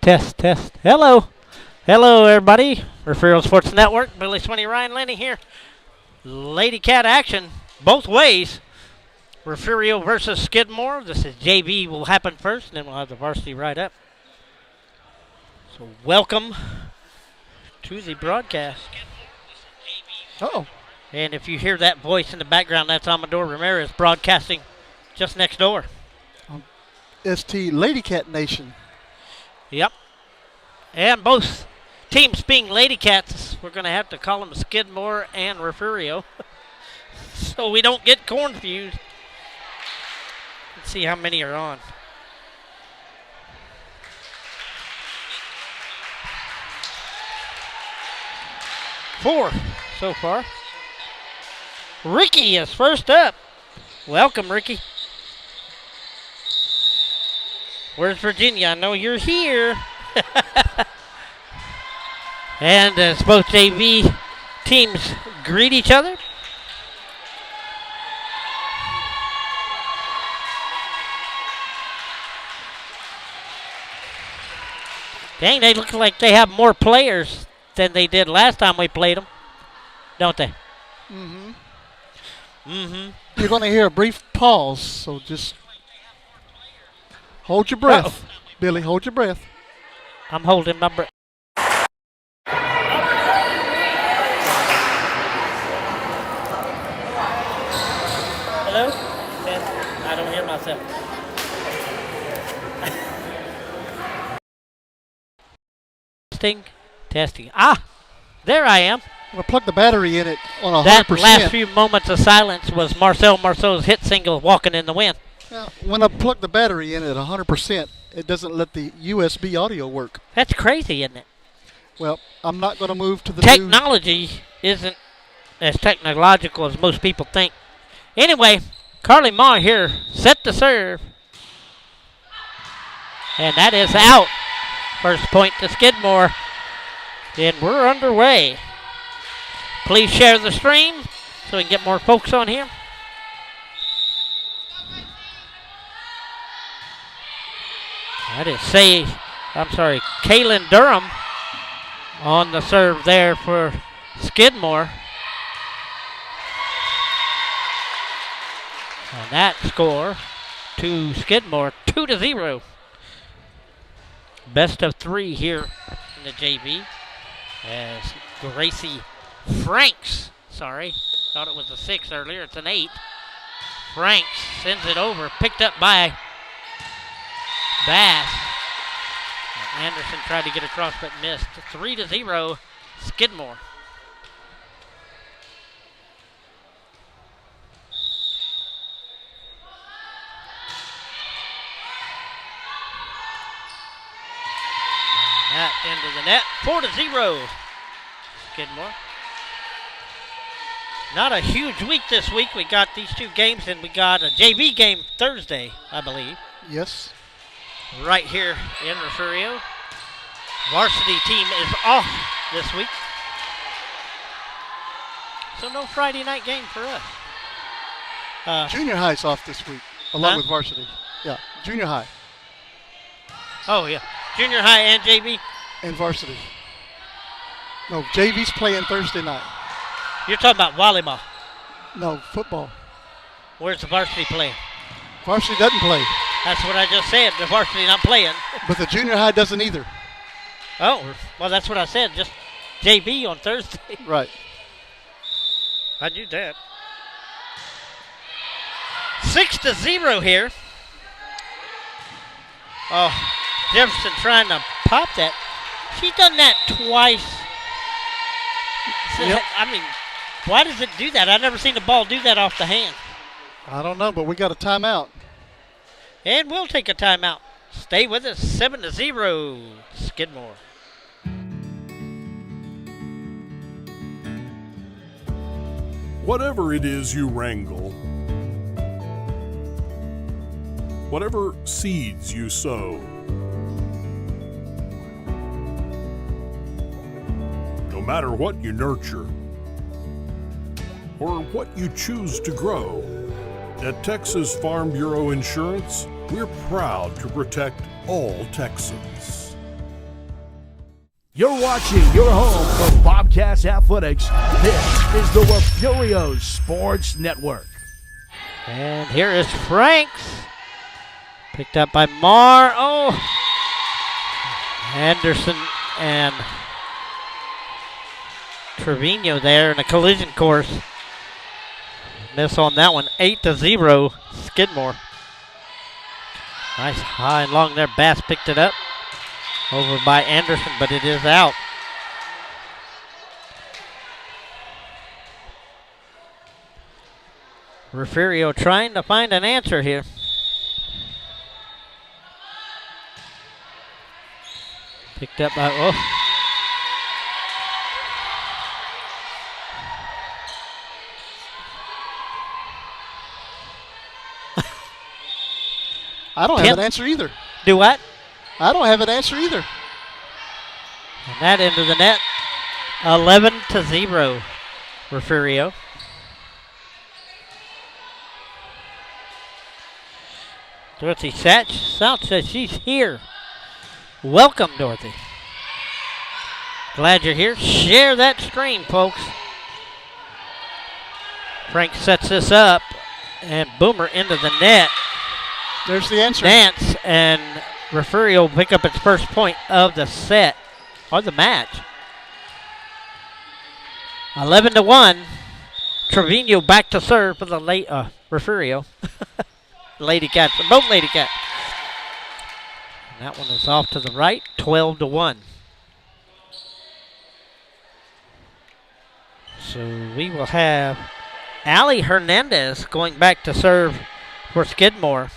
Test, test. Hello. Hello, everybody. Refugio Sports Network. Billy Swinney, Ryan Lenny here. Lady Cat action both ways. Refugio versus Skidmore. This is JV will happen first, and then we'll have the varsity right up. So welcome to the broadcast. Uh-oh. And if you hear that voice in the background, that's Amador Ramirez broadcasting just next door. ST Lady Cat Nation. Yep. And both teams being Lady Cats, we're going to have to call them Skidmore and Refugio so we don't get confused. Let's see how many are on. Four so far. Ricky is first up. Welcome, Ricky. Where's Virginia? I know you're here. And as both JV teams greet each other. Dang, they look like they have more players than they did last time we played them, don't they? Mm-hmm. Mm-hmm. You're going to hear a brief pause, so just hold your breath. Billy, hold your breath. I'm holding my breath. Hello? I don't hear myself. Testing. Ah, there I am. I'm going to plug the battery in it on 100%. That last few moments of silence was Marcel Marceau's hit single, Walking in the Wind. Now, when I plug the battery in at 100%, it doesn't let the USB audio work. That's crazy, isn't it? Well, I'm not going to move to the Technology isn't as technological as most people think. Anyway, Carly Maw here, set to serve. And that is out. First point to Skidmore. And we're underway. Please share the stream so we can get more folks on here. That is Kaylin Durham on the serve there for Skidmore. And that score to Skidmore, 2-0. Best of three here in the JV. As Gracie Franks, thought it was a 6 earlier, it's an 8. Franks sends it over, picked up by Bass. And Anderson tried to get across but missed. 3-0, Skidmore. That into the net, 4-0, Skidmore. Not a huge week this week. We got these two games, and we got a JV game Thursday, I believe. Yes. Right here in Refugio. Varsity team is off this week. So no Friday night game for us. Junior high's off this week, along with varsity. Yeah, junior high. Oh, yeah. Junior high and JV? And varsity. No, JV's playing Thursday night. You're talking about volleyball. No, football. Where's the varsity playing? Varsity doesn't play. That's what I just said. The varsity not playing. But the junior high doesn't either. Oh, well, that's what I said. Just JV on Thursday. Right. I knew that. 6-0 here. Oh, Jefferson trying to pop that. She's done that twice. Yep. I mean, why does it do that? I've never seen the ball do that off the hand. I don't know, but we got a timeout. And we'll take a timeout. Stay with us. 7-0, Skidmore. Whatever it is you wrangle, whatever seeds you sow, no matter what you nurture or what you choose to grow, at Texas Farm Bureau Insurance, we're proud to protect all Texans. You're watching your home for Bobcats Athletics. This is the Refugio Sports Network. And here is Franks. Picked up by Marr. Oh! Anderson and Trevino there in a collision course. Miss on that one. 8-0, Skidmore. Nice high and long there. Bass picked it up. Over by Anderson, but it is out. Refugio trying to find an answer here. Picked up by, I don't have an answer either. Do what? I don't have an answer either. And that into the net. 11-0, Refugio. Dorothy South says she's here. Welcome, Dorothy. Glad you're here. Share that stream, folks. Frank sets this up, and Boomer into the net. There's the answer. Nance and Refugio will pick up its first point of the set, or the match. 11-1. Trevino back to serve for the late Refugio. Lady Cats, both Lady Cats. And that one is off to the right, 12-1. So we will have Allie Hernandez going back to serve for Skidmore.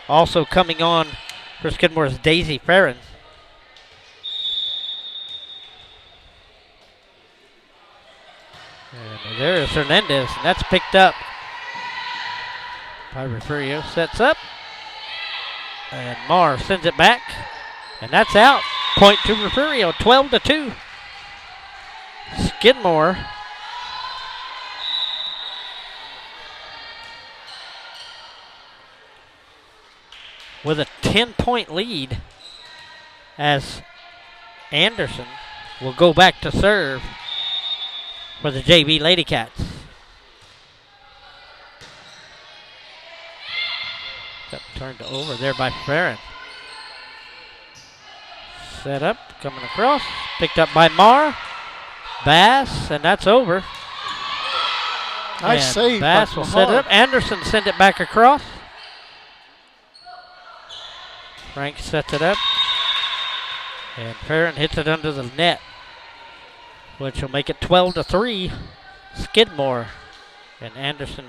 Also coming on for Skidmore is Daisy Farron. And there is Hernandez, and that's picked up by Refugio. Sets up, and Marr sends it back, and that's out. Point to Refugio, 12-2. Skidmore with a 10-point lead as Anderson will go back to serve for the JV Lady Cats. Got turned over there by Farron. Set up, coming across, picked up by Marr. Bass, and that's over. Nice save. Bass will set it up. Anderson sent it back across. Frank sets it up. And Farron hits it under the net, which will make it 12-3. Skidmore. And Anderson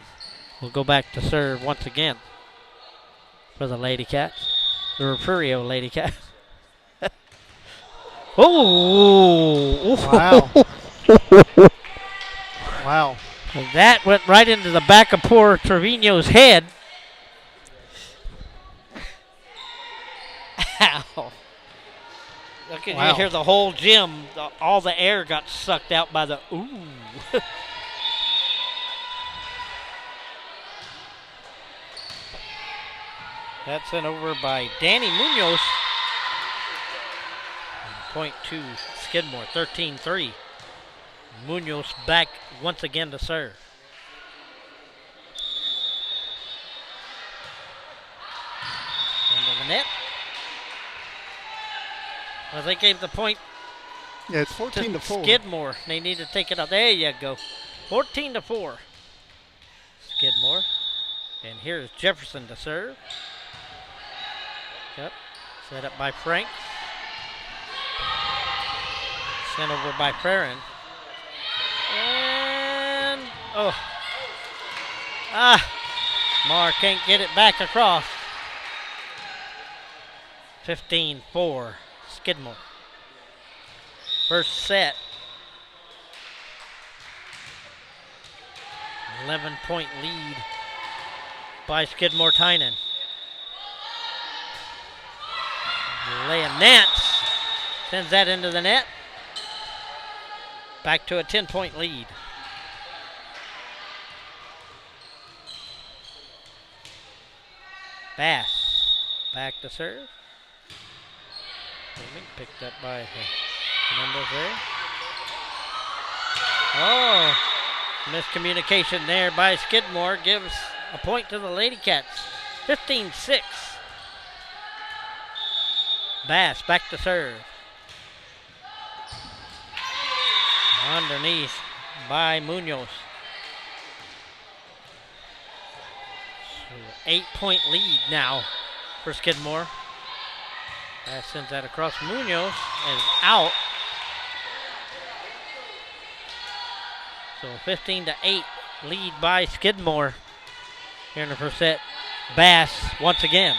will go back to serve once again for the Lady Cats. The Refugio Lady Cats. Oh! Wow. Wow. And that went right into the back of poor Trevino's head. Ow. Look at you hear the whole gym, all the air got sucked out by the ooh. That's sent over by Danny Munoz. Point to Skidmore, 13-3. Munoz back once again to serve. Into the net. Well, they gave the point. Yeah, it's 14-4. Skidmore. They need to take it out. There you go. 14-4. Skidmore. And here's Jefferson to serve. Yep. Set up by Frank. Sent over by Farron. And, Marr can't get it back across. 15-4, Skidmore. First set. 11-point lead by Skidmore-Tynan. Leah Nance sends that into the net. Back to a 10-point lead. Bass back to serve. Picked up by Numbers there. Oh, miscommunication there by Skidmore gives a point to the Lady Cats. 15-6. Bass back to serve. Underneath by Munoz. So 8-point lead now for Skidmore. Bass sends that across. Munoz is out. So 15-8 lead by Skidmore here in the first set. Bass once again.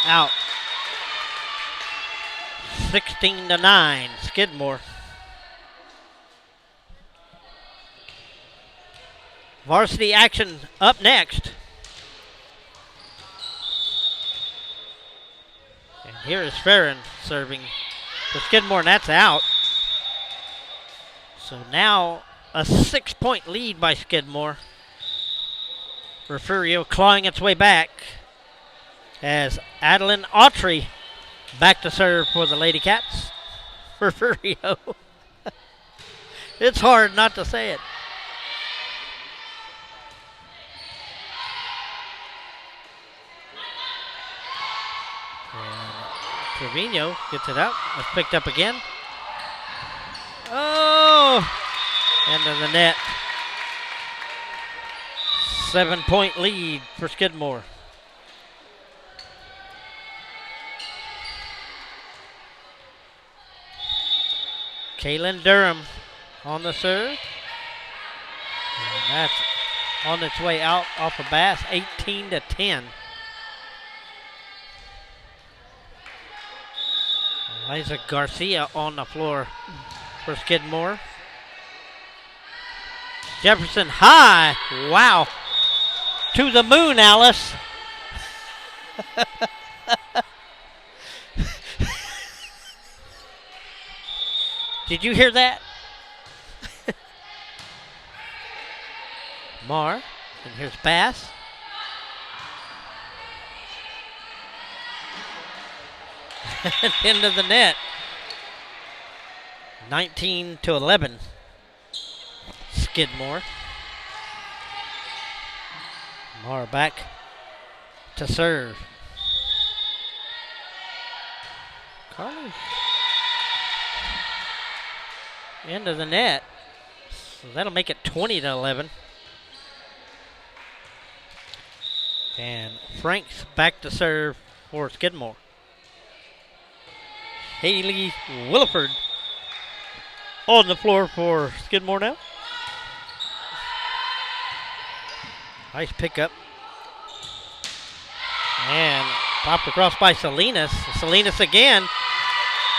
Out. 16-9, Skidmore. Varsity action up next. And here is Farron serving for Skidmore, and that's out. So now a 6-point lead by Skidmore. Refugio clawing its way back as Adeline Autry back to serve for the Lady Cats. Refugio. It's hard not to say it. And Trevino gets it out. It's picked up again. Oh! Into the net. 7-point lead for Skidmore. Kaylin Durham on the serve. And that's on its way out off a Bass, 18-10. Eliza Garcia on the floor for Skidmore. Jefferson high. Wow. To the moon, Alice. Did you hear that? Marr. And here's Bass. Into the net. 19-11. Skidmore. Marr back to serve. Carly. Into the net. So that'll make it 20-11. And Franks back to serve for Skidmore. Haley Williford on the floor for Skidmore now. Nice pickup. And popped across by Salinas. Salinas again.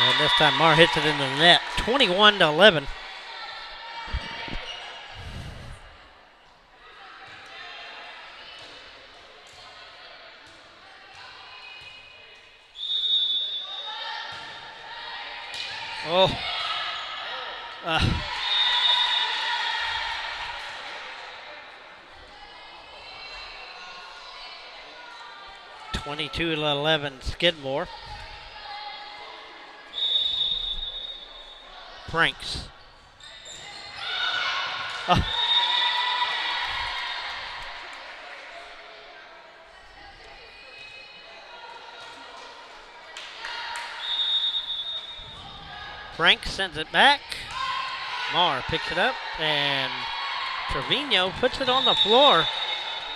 And this time Marr hits it into the net. 21-11. Oh. 22-11 Skidmore. Franks. Franks sends it back. Marr picks it up, and Trevino puts it on the floor.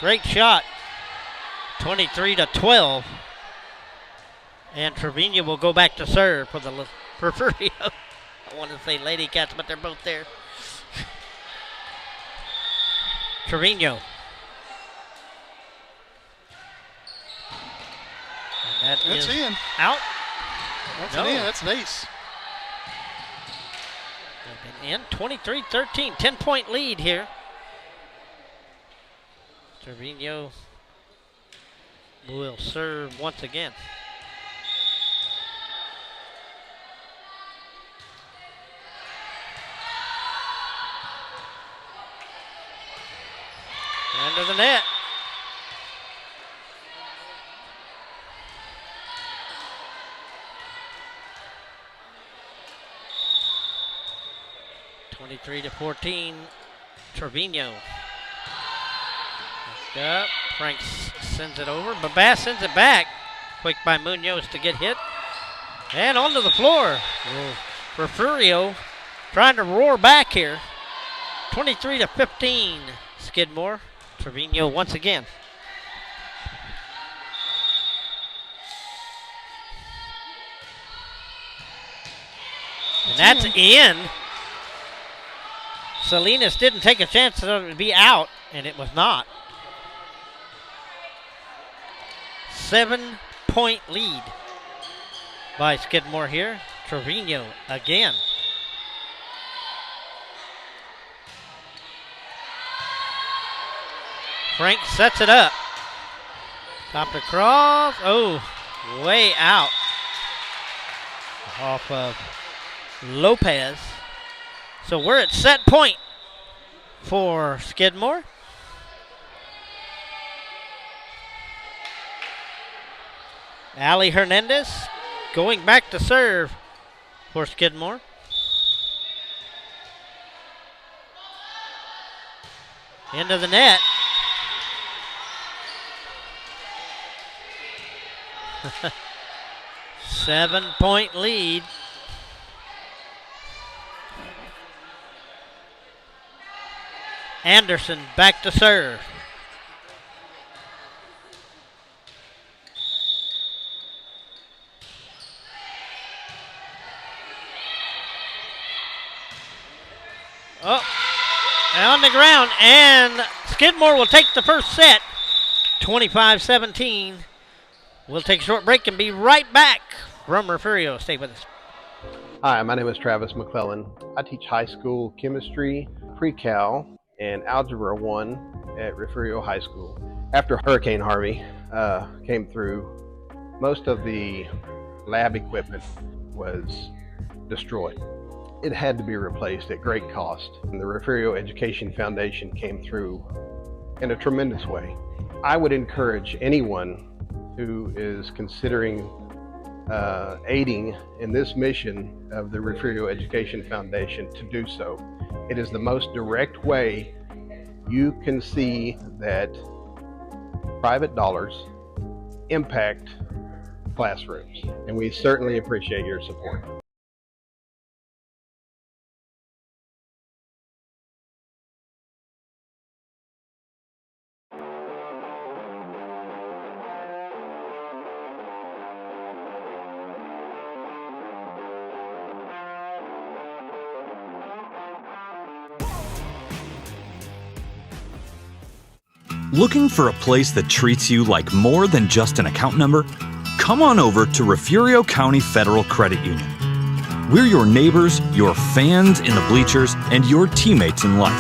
Great shot. 23-12. And Trevino will go back to serve for the Refugio. I want to say Lady Cats, but they're both there. Trevino. And that's in. Out. That's No. an in. That's an ace. They've been in. 23-13. 10-point lead here. Trevino will serve once again. Under the net. (23-14), Trevino. Up. Frank sends it over. Babass sends it back. Quick by Munoz to get hit. And onto the floor. Refugio trying to roar back here. 23-15, Skidmore. Trevino once again. And that's in. Salinas didn't take a chance to be out, and it was not. 7-point lead by Skidmore here. Trevino again. Frank sets it up. Top across. Oh, way out. Off of Lopez. So we're at set point for Skidmore. Ali Hernandez going back to serve for Skidmore. Into the net. Seven-point lead. Anderson back to serve. Oh, on the ground, and Skidmore will take the first set, 25-17. We'll take a short break and be right back from Refugio. Stay with us. Hi, my name is Travis McClellan. I teach high school chemistry, pre-cal, and Algebra 1 at Refugio High School. After Hurricane Harvey came through, most of the lab equipment was destroyed. It had to be replaced at great cost, and the Refugio Education Foundation came through in a tremendous way. I would encourage anyone who is considering aiding in this mission of the Refugio Education Foundation to do so. It is the most direct way you can see that private dollars impact classrooms, and we certainly appreciate your support. Looking for a place that treats you like more than just an account number? Come on over to Refugio County Federal Credit Union. We're your neighbors, your fans in the bleachers, and your teammates in life.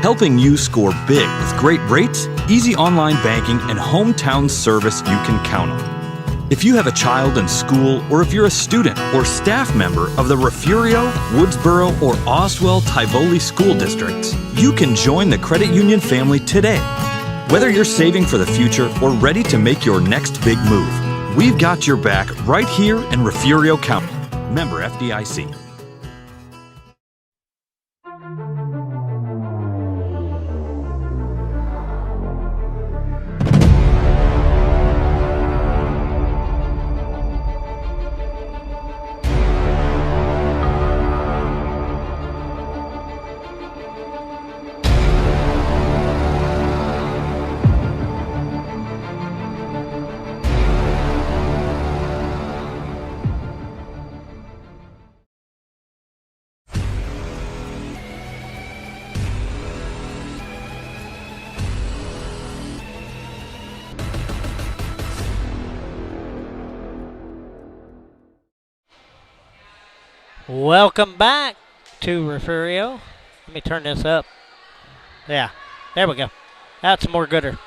Helping you score big with great rates, easy online banking, and hometown service you can count on. If you have a child in school, or if you're a student or staff member of the Refugio, Woodsboro, or Oswell-Tivoli school districts, you can join the credit union family today. Whether you're saving for the future or ready to make your next big move, we've got your back right here in Refugio County. Member FDIC. Welcome back to Refugio. Let me turn this up. Yeah, there we go. That's more gooder.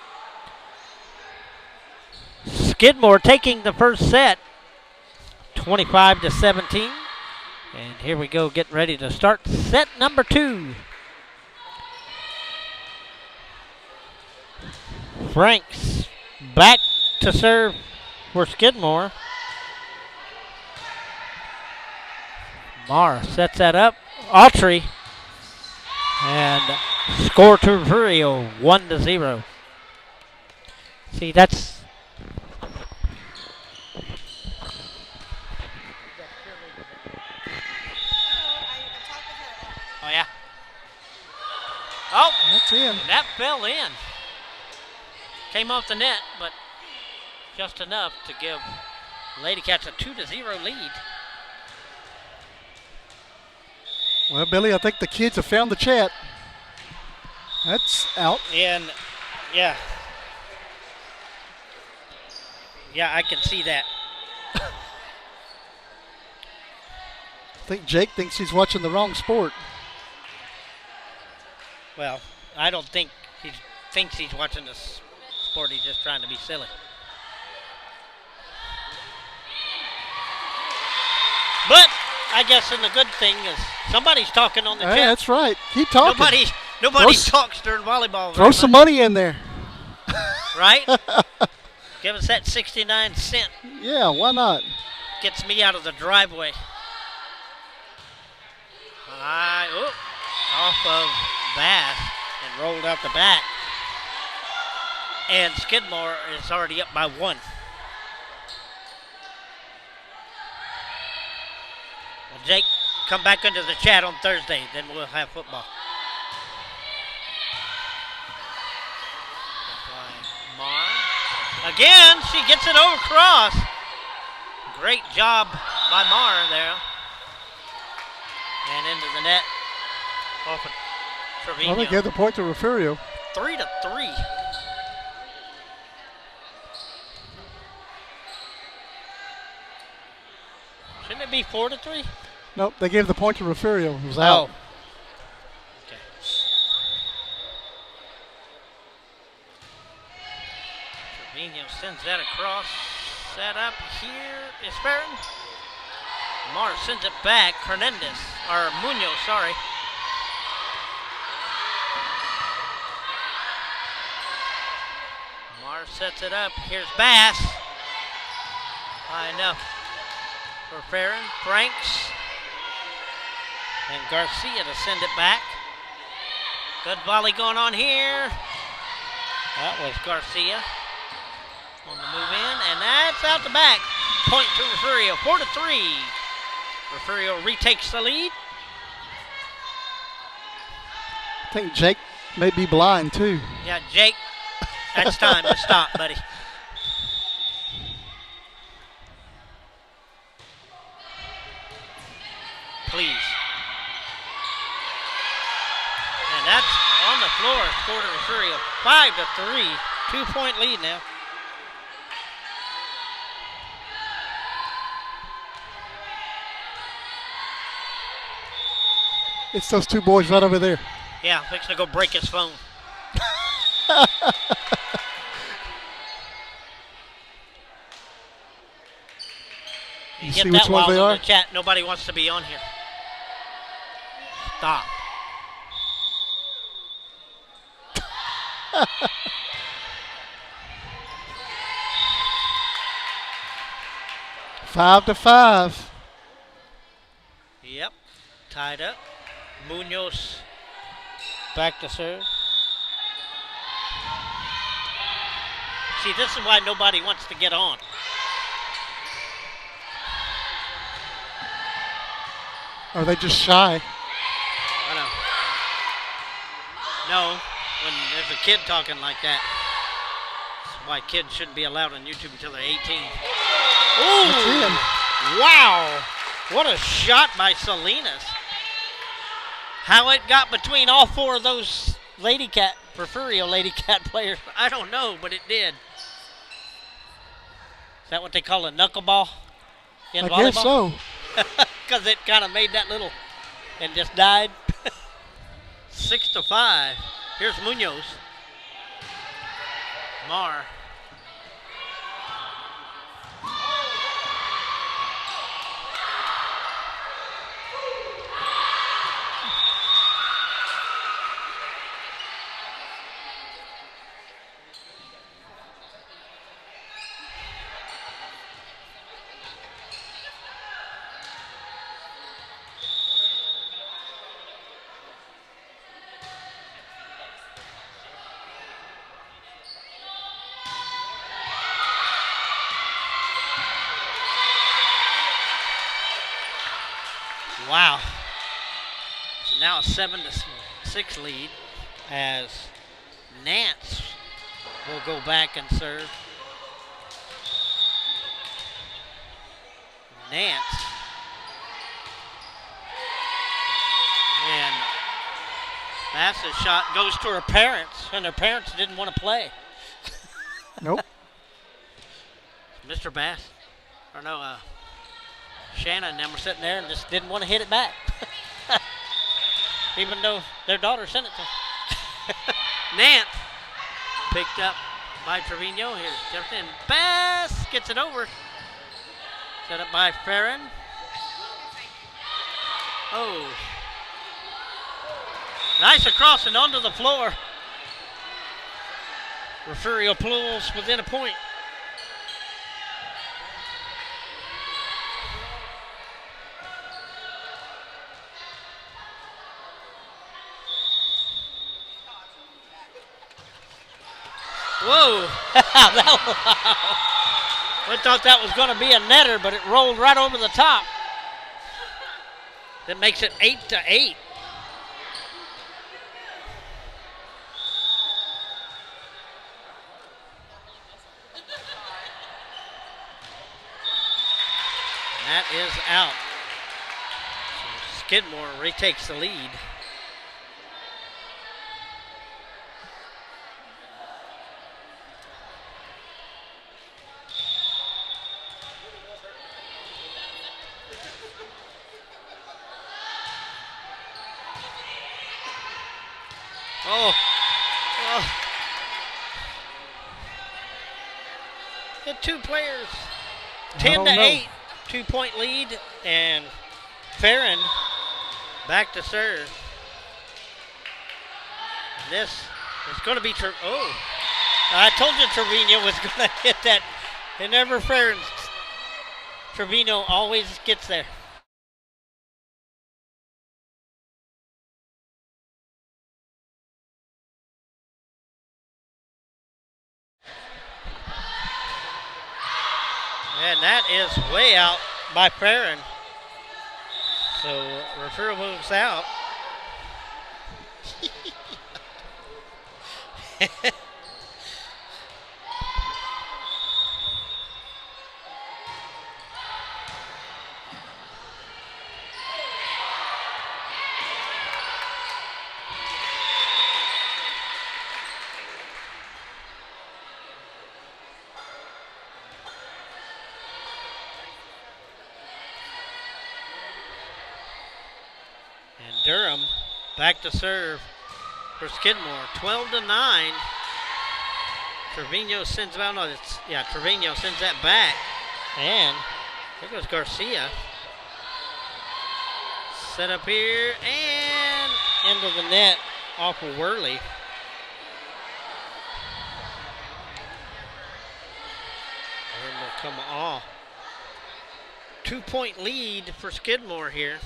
Skidmore taking the first set, 25-17. And here we go, getting ready to start set number 2. Franks back to serve for Skidmore. Marr sets that up. Autry. And score to Refugio, 1-0. See, that's... Oh, yeah. Oh, That's in. that fell in. Came off the net, but just enough to give Lady Cats a 2-0 lead. Well, Billy, I think the kids have found the chat. That's out. And, yeah. Yeah, I can see that. I think Jake thinks he's watching the wrong sport. Well, I don't think he thinks he's watching this sport. He's just trying to be silly. But I guess the good thing is somebody's talking on the Hey, chat. that's right. Keep talking. Nobody talks during volleyball. Throw some money in there. Right? Give us that 69 cents. Yeah, why not? Gets me out of the driveway. Off of Bass and rolled out the back. And Skidmore is already up by 1. Well, Jake, come back into the chat on Thursday, then we'll have football. Marr. Again, she gets it over cross. Great job by Marr there. And into the net. Off of Trevino. Well, they gave the point to Refugio. 3-3. Shouldn't it be 4-3? Nope, they gave the point to Refugio. It was out. Okay. Trevino sends that across. Set up here is Barron. Marr sends it back. Munoz, sorry. Marr sets it up. Here's Bass. High enough for Farron. Franks. And Garcia to send it back. Good volley going on here. That was Garcia on the move in, and that's out the back. Point to Refugio, 4-3. Refugio retakes the lead. I think Jake may be blind, too. Yeah, Jake, that's time to stop, buddy. Please. And that's on the floor, score to Refugio. 5-3, 2-point lead now. It's those two boys right over there. Yeah, fixing to go break his phone. You Get see that which ones wild they on are? the chat. Nobody wants to be on here. Stop. Five to 5. Yep. Tied up. Munoz back to serve. See, this is why nobody wants to get on. Are they just shy? I know. No, when there's a kid talking like that, that's why kids shouldn't be allowed on YouTube until they're 18. That's Ooh! in. Wow! What a shot by Salinas. How it got between all four of those Refugio Lady Cat players, I don't know, but it did. Is that what they call a knuckleball in volleyball? I guess so. Because it kind of made that little and just died. 6-5. Here's Munoz. Marr. Wow. So now a 7-6 lead as Nance will go back and serve. Nance. And Bass's shot goes to her parents, and her parents didn't want to play. Nope. Mr. Bass, or no, Shannon and them were sitting there and just didn't want to hit it back. Even though their daughter sent it to them. Nance picked up by Trevino. Here's Jefferson. Bass gets it over. Set up by Farron. Oh. Nice across and onto the floor. Refugio pulls within a point. Whoa. I thought that was going to be a netter, but it rolled right over the top. That makes it 8-8. That is out. So Skidmore retakes the lead. The two players, 10-8, 2-point lead, and Farron back to serve. And this is going to be, I told you Trevino was going to hit that. It never Farron. Trevino always gets there. And that is way out by Farron. So Refugio moves out. Durham back to serve for Skidmore. 12-9. Trevino sends Trevino sends that back. And there goes Garcia. Set up here and into the net off of Worley. And will come off. 2-point lead for Skidmore here.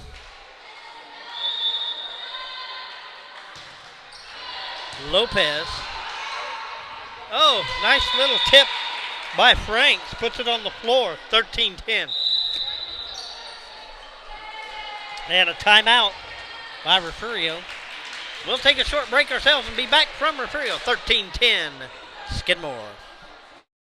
Lopez. Oh, nice little tip by Franks. Puts it on the floor. 13-10. And a timeout by Refugio. We'll take a short break ourselves and be back from Refugio. 13-10. Skidmore.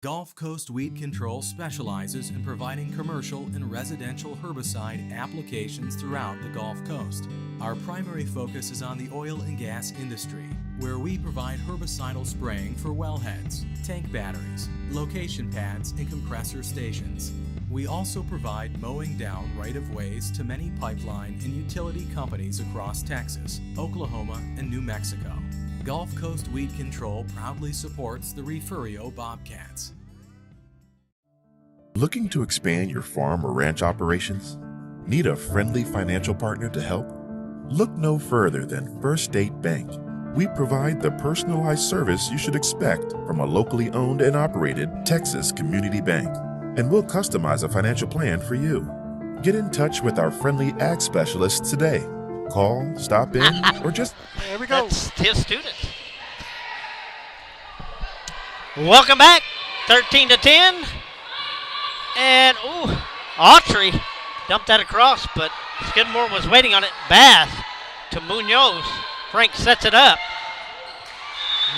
Gulf Coast Weed Control specializes in providing commercial and residential herbicide applications throughout the Gulf Coast. Our primary focus is on the oil and gas industry, where we provide herbicidal spraying for wellheads, tank batteries, location pads, and compressor stations. We also provide mowing down right-of-ways to many pipeline and utility companies across Texas, Oklahoma, and New Mexico. Gulf Coast Weed Control proudly supports the Refugio Bobcats. Looking to expand your farm or ranch operations? Need a friendly financial partner to help? Look no further than First State Bank. We provide the personalized service you should expect from a locally owned and operated Texas community bank. And we'll customize a financial plan for you. Get in touch with our friendly ag specialists today. Call, stop in, or just... There we go. That's his student. Welcome back. 13-10. And, Autry Dumped that across, but Skidmore was waiting on it. Bass to Munoz. Frank sets it up.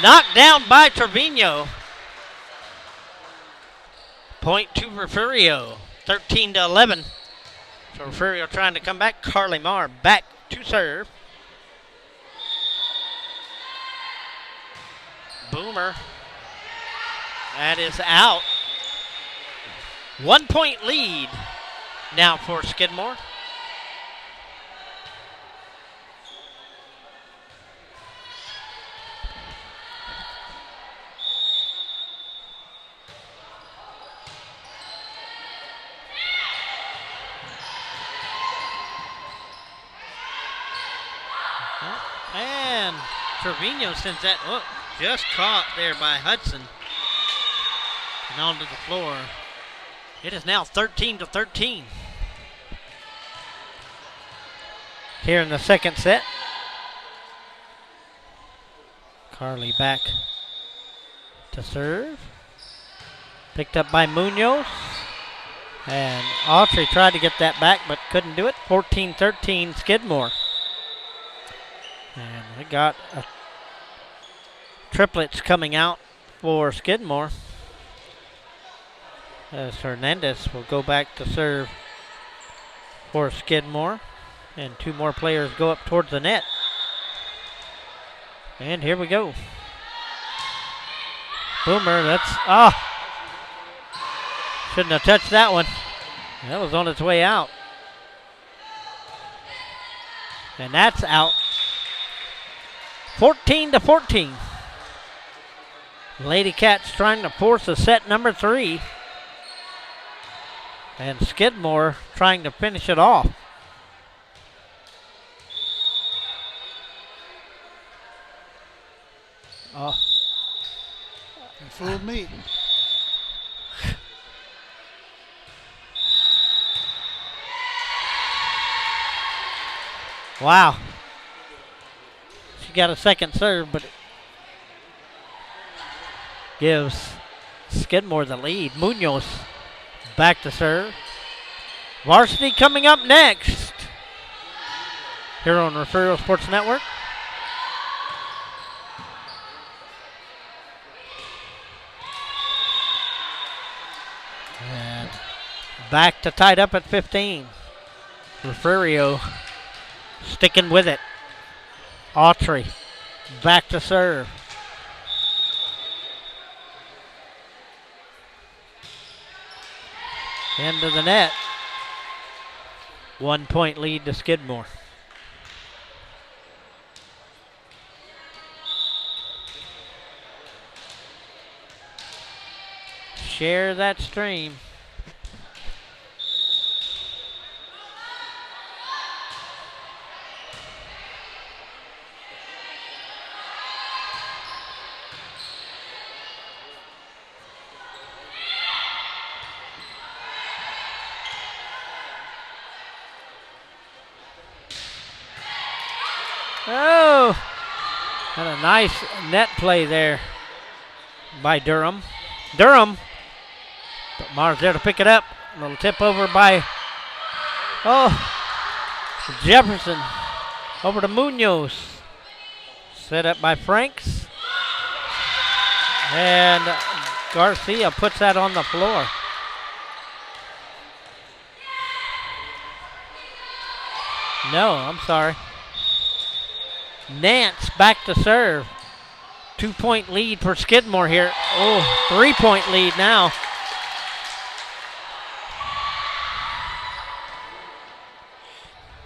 Knocked down by Trevino. Point to Refugio. 13-11. So Refugio trying to come back. Carly Marr back to serve. Boomer. That is out. 1 point lead now for Skidmore. And Trevino sends that, just caught there by Hudson. And onto the floor. It is now 13-13. Here in the second set. Carly back to serve. Picked up by Munoz. And Autry tried to get that back but couldn't do it. 14-13 Skidmore. And we got triplets coming out for Skidmore. As Hernandez will go back to serve for Skidmore. And two more players go up towards the net. And here we go. Boomer, shouldn't have touched that one. That was on its way out. And that's out. 14-14. Lady Cats trying to force a set number 3. And Skidmore trying to finish it off. You fooled me. Wow. She got a second serve, but it gives Skidmore the lead. Munoz back to serve. Varsity coming up next here on Refugio Sports Network. And back to tied up at 15. Refugio sticking with it. Autry back to serve. Into the net. 1 point lead to Skidmore. Share that stream. Oh, had a nice net play there by Durham. But Marr's there to pick it up. A little tip over by, Jefferson. Over to Munoz. Set up by Franks. And Garcia puts that on the floor. No, I'm sorry. Nance back to serve. 2 point lead for Skidmore here. 3 point lead now.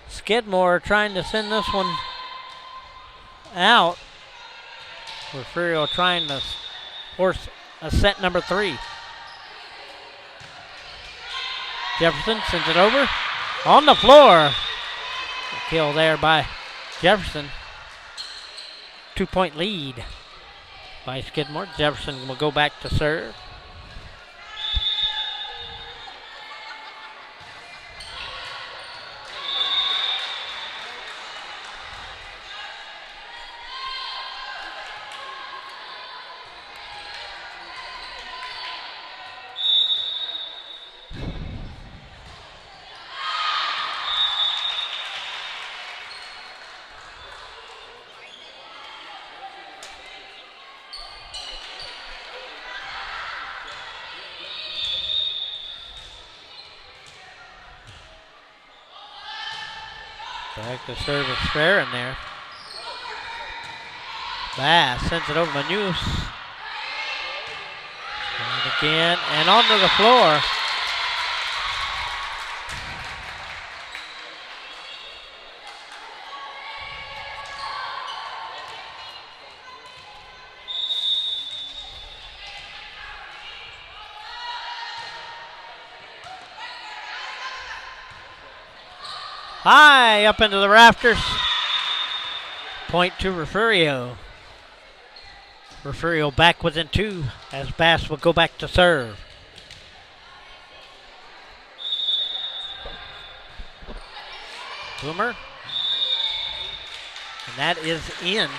Skidmore trying to send this one out. Refugio trying to force a set number 3. Jefferson sends it over. On the floor. A kill there by Jefferson. 2 point lead by Skidmore. Jefferson will go back to serve. Back to service fair in there. Bass sends it over to Manuse. And again, and onto the floor. High up into the rafters. Point to Refugio. Refugio back within 2 as Bass will go back to serve. Boomer. And that is in.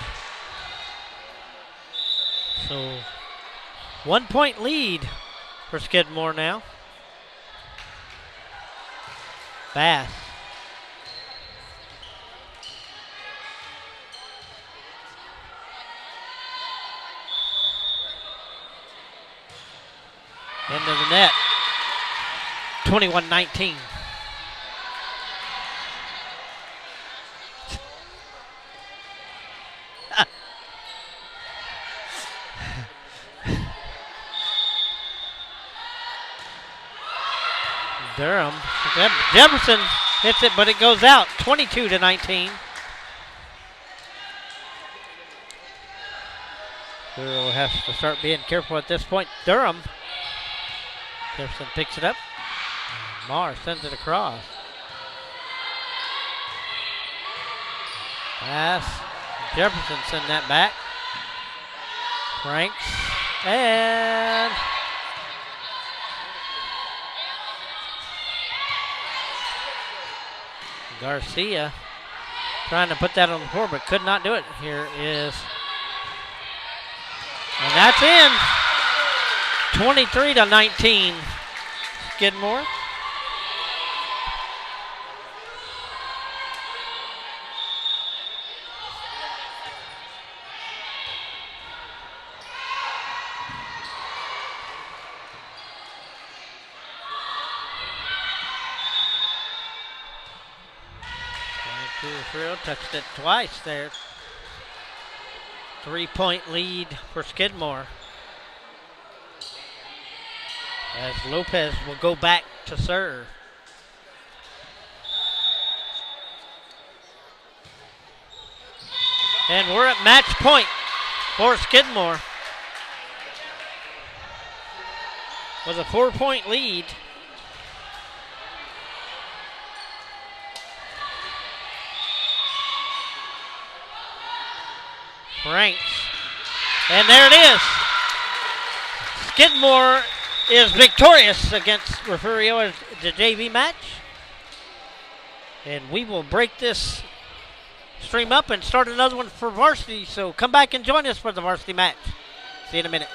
So 1 point lead for Skidmore now. Bass. Into the net. 21-19. Durham. Jefferson hits it, but it goes out. 22-19. Durham has to start being careful at this point. Durham. Jefferson picks it up. Marr sends it across. Pass. Jefferson send that back. Franks. And Garcia trying to put that on the floor, but could not do it. Here is, and that's in. 23-19, Skidmore. Touched it twice there. 3-point lead for Skidmore. As Lopez will go back to serve. And we're at match point for Skidmore. With a 4-point lead. Franks. And there it is. Skidmore is victorious against Refugio in the JV match. And we will break this stream up and start another one for varsity. So come back and join us for the varsity match. See you in a minute.